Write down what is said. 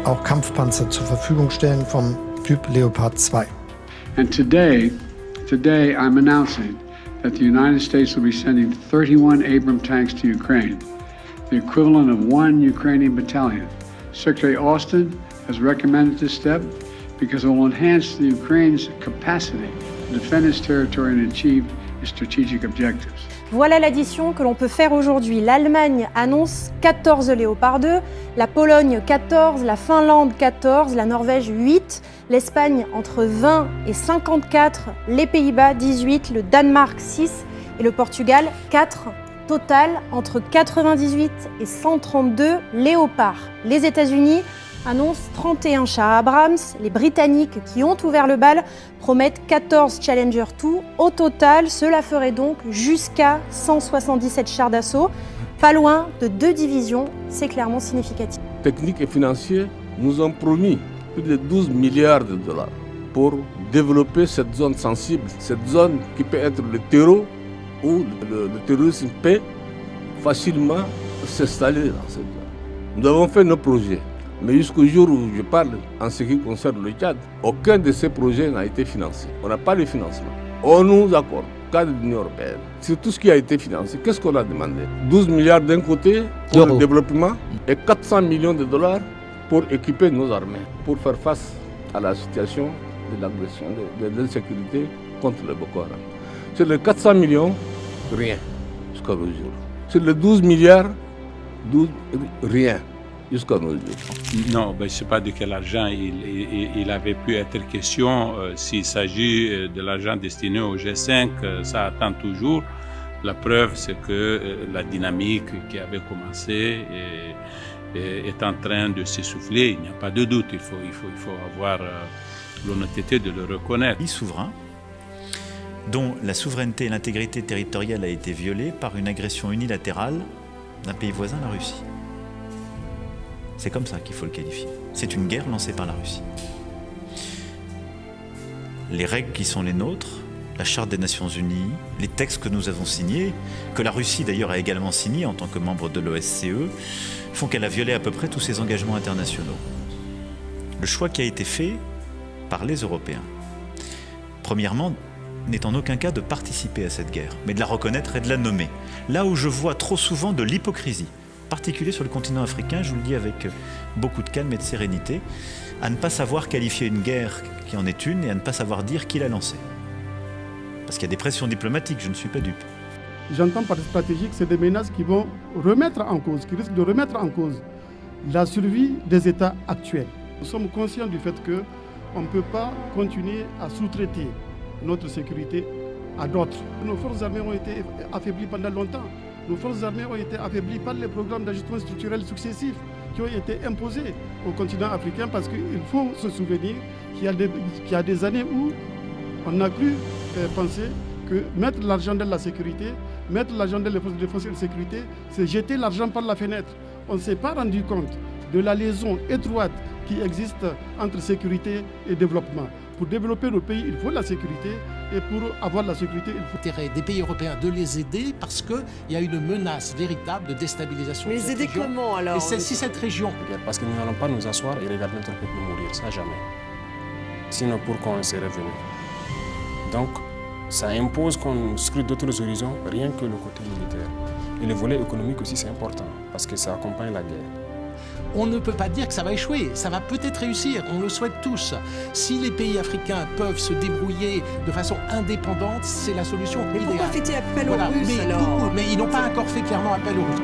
auch Kampfpanzer zur Verfügung stellen vom Typ Leopard 2. And today I'm announcing that the United States will be sending 31 Abrams tanks to Ukraine, the equivalent of 1 Ukrainian battalion. Secretary Austin has recommended this step because it will enhance the Ukraine's capacity to defend its territory and achieve its strategic objectives. Voilà l'addition que l'on peut faire aujourd'hui. L'Allemagne annonce 14 Léopard 2, la Pologne 14, la Finlande 14, la Norvège 8, l'Espagne entre 20 et 54, les Pays-Bas 18, le Danemark 6 et le Portugal 4. Total entre 98 et 132 Léopards. Les États-Unis annoncent 31 chars Abrams. Les Britanniques qui ont ouvert le bal promettent 14 Challenger 2. Au total, cela ferait donc jusqu'à 177 chars d'assaut. Pas loin de 2 divisions, c'est clairement significatif. Techniques et financiers nous ont promis plus de 12 milliards de dollars pour développer cette zone sensible, cette zone qui peut être le terreau où le terrorisme peut facilement s'installer dans cette zone. Nous avons fait nos projets, mais jusqu'au jour où je parle en ce qui concerne le Tchad, aucun de ces projets n'a été financé. On n'a pas de financement. On nous accorde, cadre de l'Union européenne, sur tout ce qui a été financé. Qu'est-ce qu'on a demandé? 12 milliards d'un côté pour le développement et 400 millions de dollars pour équiper nos armées, pour faire face à la situation de l'agression, de l'insécurité contre le Boko Haram. Sur les 400 millions, rien jusqu'à nos jours. Sur les 12 milliards, rien jusqu'à nos jours. Non, je ne sais pas de quel argent il avait pu être question. S'il s'agit de l'argent destiné au G5, ça attend toujours. La preuve, c'est que la dynamique qui avait commencé est en train de s'essouffler. Il n'y a pas de doute. Il faut avoir l'honnêteté de le reconnaître. Pays souverain, dont la souveraineté et l'intégrité territoriale a été violée par une agression unilatérale d'un pays voisin, la Russie. C'est comme ça qu'il faut le qualifier. C'est une guerre lancée par la Russie. Les règles qui sont les nôtres, la Charte des Nations Unies, les textes que nous avons signés, que la Russie d'ailleurs a également signés en tant que membre de l'OSCE, font qu'elle a violé à peu près tous ses engagements internationaux. Le choix qui a été fait par les Européens, premièrement, n'est en aucun cas de participer à cette guerre, mais de la reconnaître et de la nommer. Là où je vois trop souvent de l'hypocrisie, en particulier sur le continent africain, je vous le dis avec beaucoup de calme et de sérénité, à ne pas savoir qualifier une guerre qui en est une et à ne pas savoir dire qui l'a lancée. Parce qu'il y a des pressions diplomatiques, je ne suis pas dupe. J'entends par stratégique, c'est des menaces qui vont remettre en cause, qui risquent de remettre en cause la survie des États actuels. Nous sommes conscients du fait qu'on ne peut pas continuer à sous-traiter notre sécurité à d'autres. Nos forces armées ont été affaiblies pendant longtemps. Nos forces armées ont été affaiblies par les programmes d'ajustement structurel successifs qui ont été imposés au continent africain parce qu'il faut se souvenir qu'il y a des années où on a cru penser que mettre l'argent dans la sécurité, mettre l'argent dans les forces de défense et de sécurité, c'est jeter l'argent par la fenêtre. On ne s'est pas rendu compte de la liaison étroite qui existe entre sécurité et développement. Pour développer nos pays, il faut la sécurité, et pour avoir la sécurité, il faut l'intérêt des pays européens de les aider parce qu'il y a une menace véritable de déstabilisation. Mais les aider comment alors? Et si cette région... Parce que nous n'allons pas nous asseoir et regarder notre peuple mourir, ça jamais. Sinon, pourquoi on serait venu? Donc, ça impose qu'on scrute d'autres horizons, rien que le côté militaire. Et le volet économique aussi, c'est important, parce que ça accompagne la guerre. On ne peut pas dire que ça va échouer, ça va peut-être réussir, on le souhaite tous. Si les pays africains peuvent se débrouiller de façon indépendante, c'est la solution idéale. Mais pourquoi fait-il appel aux Russes alors? Mais ils n'ont pas encore fait clairement appel aux Russes.